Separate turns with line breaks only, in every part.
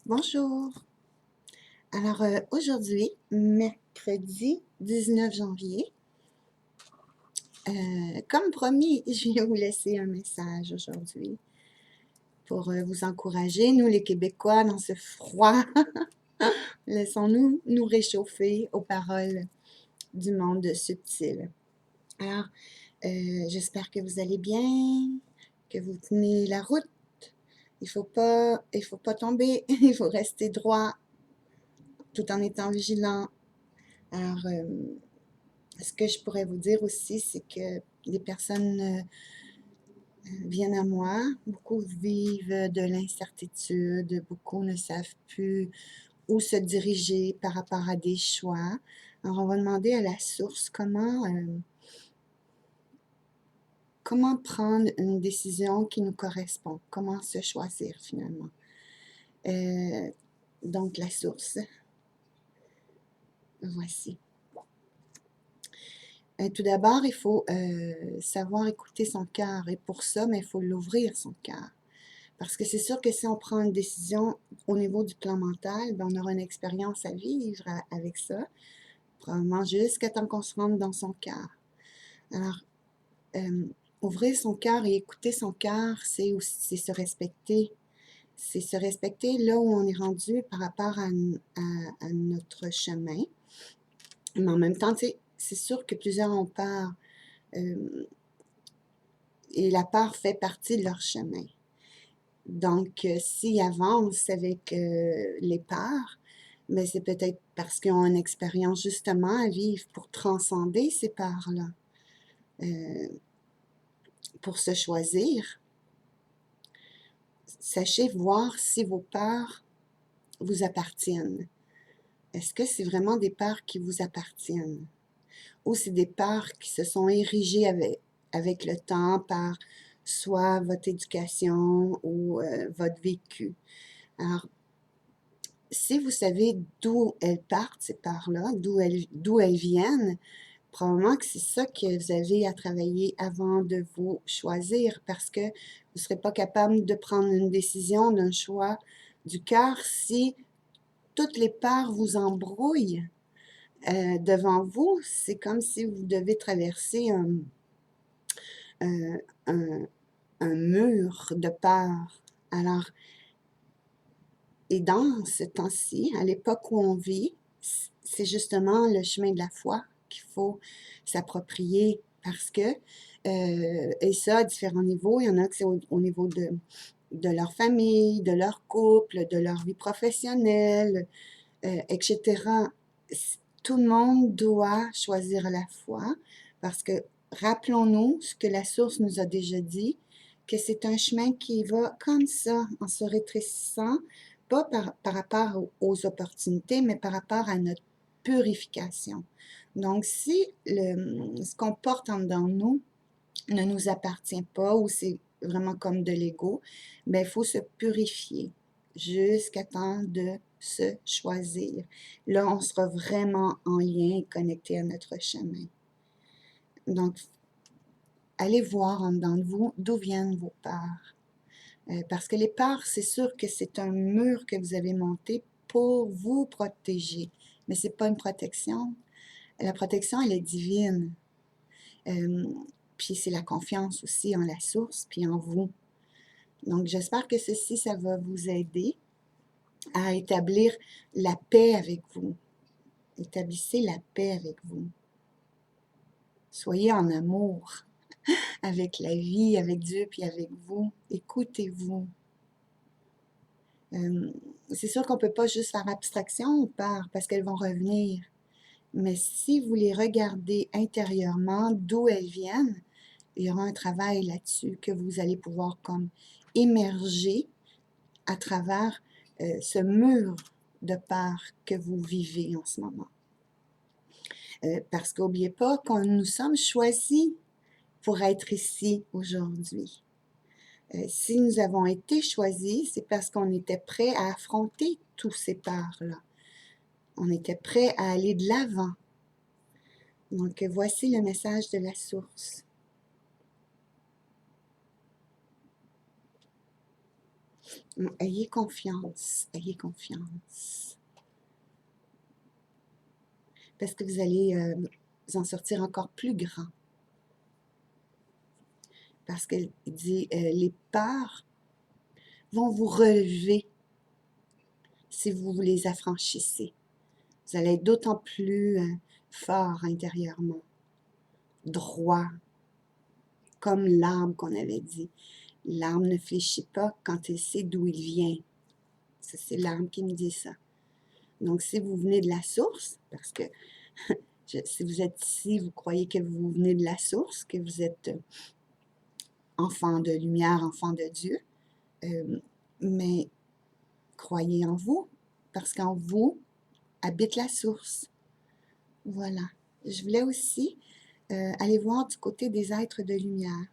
Bonjour. Alors aujourd'hui, mercredi 19 janvier, comme promis, je vais vous laisser un message aujourd'hui pour vous encourager, nous les Québécois, dans ce froid. Laissons-nous nous réchauffer aux paroles du monde subtil. Alors, j'espère que vous allez bien, que vous tenez la route. Il faut pas tomber, il faut rester droit tout en étant vigilant. Alors, ce que je pourrais vous dire aussi, c'est que les personnes viennent à moi, beaucoup vivent de l'incertitude, beaucoup ne savent plus où se diriger par rapport à des choix. Alors, on va demander à la source comment prendre une décision qui nous correspond, comment se choisir finalement. Donc, la source, voici. Tout d'abord, il faut savoir écouter son cœur. Et pour ça, mais il faut l'ouvrir, son cœur. Parce que c'est sûr que si on prend une décision au niveau du plan mental, ben on aura une expérience à vivre avec ça, probablement jusqu'à temps qu'on se rende dans son cœur. Alors, ouvrir son cœur et écouter son cœur, c'est se respecter. C'est se respecter là où on est rendu par rapport à notre chemin. Mais en même temps, c'est sûr que plusieurs ont peur. Et la peur fait partie de leur chemin. Donc, s'ils avancent avec les peurs, mais c'est peut-être parce qu'ils ont une expérience justement à vivre pour transcender ces peurs-là, pour se choisir. Sachez voir si vos peurs vous appartiennent. Est-ce que c'est vraiment des peurs qui vous appartiennent? Ou c'est des peurs qui se sont érigées avec le temps par soit votre éducation ou votre vécu? Alors, si vous savez d'où elles partent, ces peurs-là, d'où elles viennent, probablement que c'est ça que vous avez à travailler avant de vous choisir, parce que vous ne serez pas capable de prendre une décision d'un choix du cœur si toutes les peurs vous embrouillent devant vous. C'est comme si vous devez traverser un, un mur de peur. Alors, et dans ce temps-ci, à l'époque où on vit, c'est justement le chemin de la foi qu'il faut s'approprier parce que, et ça à différents niveaux, il y en a que c'est au niveau de leur famille, de leur couple, de leur vie professionnelle, etc. Tout le monde doit choisir la foi parce que rappelons-nous ce que la source nous a déjà dit, que c'est un chemin qui va comme ça, en se rétrécissant, pas par rapport aux opportunités, mais par rapport à notre purification. Donc, si ce qu'on porte en dedans de nous ne nous appartient pas ou c'est vraiment comme de l'ego, ben il faut se purifier jusqu'à temps de se choisir. Là, on sera vraiment en lien et connecté à notre chemin. Donc, allez voir en dedans de vous d'où viennent vos peurs. Parce que les peurs, c'est sûr que c'est un mur que vous avez monté pour vous protéger. Mais ce n'est pas une protection. La protection, elle est divine. Puis c'est la confiance aussi en la source, puis en vous. Donc, j'espère que ceci, ça va vous aider à établir la paix avec vous. Établissez la paix avec vous. Soyez en amour avec la vie, avec Dieu, puis avec vous. Écoutez-vous. C'est sûr qu'on ne peut pas juste faire abstraction aux peurs parce qu'elles vont revenir. Mais si vous les regardez intérieurement, d'où elles viennent, il y aura un travail là-dessus que vous allez pouvoir comme émerger à travers ce mur de peur que vous vivez en ce moment. Parce qu'oubliez pas qu'on nous sommes choisis pour être ici aujourd'hui. Si nous avons été choisis, c'est parce qu'on était prêt à affronter tous ces peurs-là. On était prêt à aller de l'avant. Donc, voici le message de la source. Ayez confiance, ayez confiance. Parce que vous allez vous en sortir encore plus grand. Parce qu'il dit, les peurs vont vous relever si vous les affranchissez. Vous allez être d'autant plus fort intérieurement, droit, comme l'arbre qu'on avait dit. L'arbre ne fléchit pas quand il sait d'où il vient. C'est l'arbre qui me dit ça. Donc, si vous venez de la source, parce que si vous êtes ici, vous croyez que vous venez de la source, que vous êtes enfant de lumière, enfant de Dieu, mais croyez en vous, parce qu'en vous habite la source. Voilà. Je voulais aussi aller voir du côté des êtres de lumière.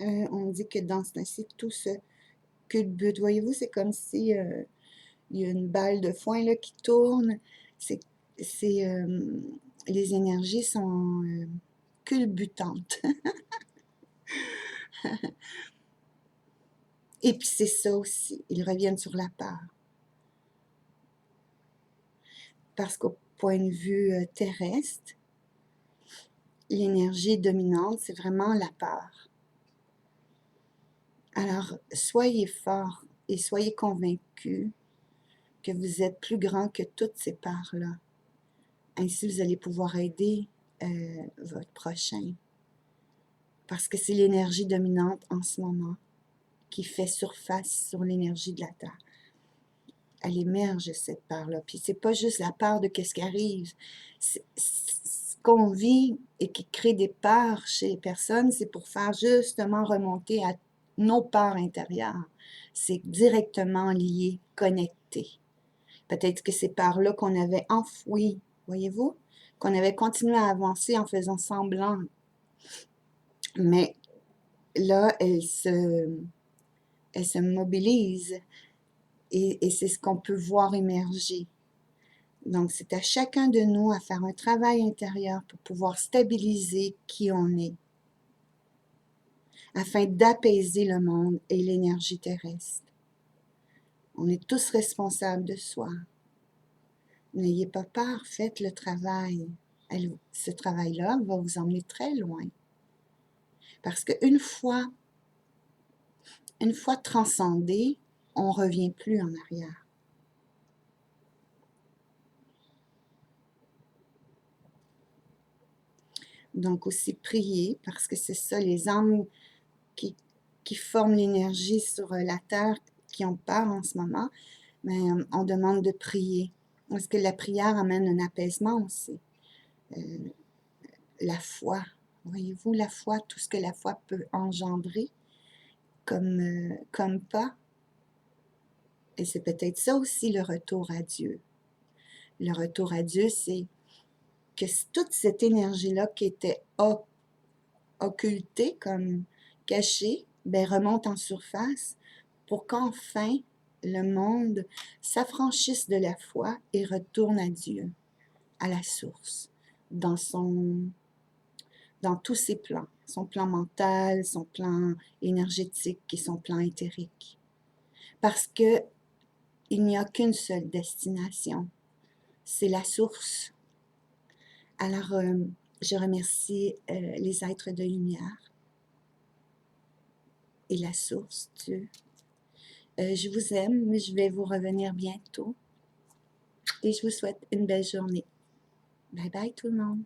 On dit que dans ce temps-ci, tout se culbute. Voyez-vous, c'est comme si il y a une balle de foin là, qui tourne. Les énergies sont culbutantes. Et puis c'est ça aussi, ils reviennent sur la peur. Parce qu'au point de vue terrestre, l'énergie dominante, c'est vraiment la peur. Alors, soyez forts et soyez convaincus que vous êtes plus grand que toutes ces peurs-là. Ainsi, vous allez pouvoir aider votre prochain. Parce que c'est l'énergie dominante en ce moment qui fait surface sur l'énergie de la Terre. Elle émerge, cette peur-là. Puis c'est pas juste la peur de qu'est-ce qui arrive. Ce qu'on vit et qui crée des peurs chez les personnes, c'est pour faire justement remonter à nos peurs intérieures. C'est directement lié, connecté. Peut-être que ces peurs-là qu'on avait enfouies, voyez-vous, qu'on avait continué à avancer en faisant semblant. Mais là, elles se mobilisent et c'est ce qu'on peut voir émerger. Donc, c'est à chacun de nous à faire un travail intérieur pour pouvoir stabiliser qui on est, afin d'apaiser le monde et l'énergie terrestre. On est tous responsables de soi. N'ayez pas peur, faites le travail. Ce travail-là va vous emmener très loin. Parce qu'une fois transcendé, on ne revient plus en arrière. Donc aussi prier, parce que c'est ça, les âmes qui forment l'énergie sur la Terre, qui ont peur en ce moment, mais on demande de prier. Parce que la prière amène un apaisement aussi. La foi, voyez-vous, la foi, tout ce que la foi peut engendrer comme pas. Et c'est peut-être ça aussi le retour à Dieu. Le retour à Dieu, c'est que toute cette énergie-là qui était occultée, comme cachée, ben, remonte en surface pour qu'enfin le monde s'affranchisse de la foi et retourne à Dieu, à la source, dans tous ses plans, son plan mental, son plan énergétique et son plan éthérique. Parce que il n'y a qu'une seule destination, c'est la source. Alors, je remercie les êtres de lumière et la source, Dieu. Je vous aime, mais je vais vous revenir bientôt. Et je vous souhaite une belle journée. Bye bye tout le monde.